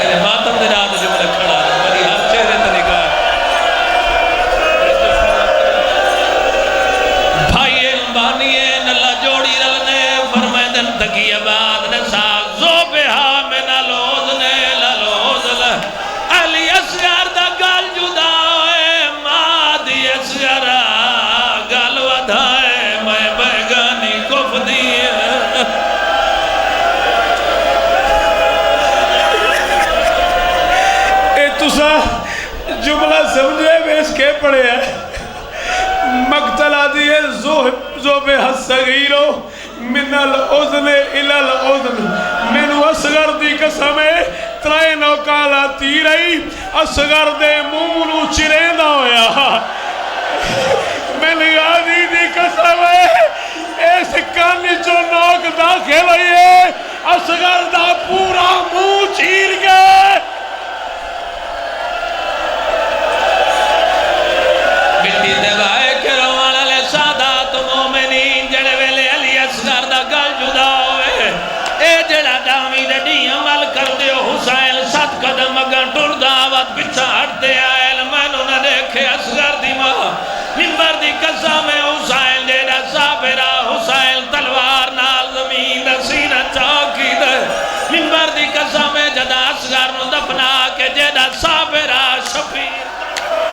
میرے ماتم دے رات جو میں کھڑا ہے میری ہر چہرے تے نگاہ بھائی بانیے نلا جوڑی رلنے فرمائدن تکی آباد نسا زوبہا من الوزنے للوزل علی اصغر دا گال جدا ہوئے مادی اصغر گال ودھائے میں بیگانی کف دیئے اے تسا جملہ سمجھے میں اس کے پڑے ہیں مقتل آدھیے زوبہ الصغیرو من الاذن الى الاذن منو اصغر دی قسم ہے ترائے نوکالا تیرئی اصغر دے مونو چرین دا ہویا من غازی دی قسم ہے ایس کانی جو نوک داخل ہوئی ہے اصغر دا پورا مون چیر گئے مٹی دیوائے کرو والا لے سادات مومنین جڑے ویلے علی اصغر دا گل جدا ہوئے اے جڑا دامی دے ڈی عمل کر دیو حسین 7 قدم اگر ٹر دعوت پچھا ہٹتے آئے میں نہ دیکھے اصغر دی ماں ممبر دی قسم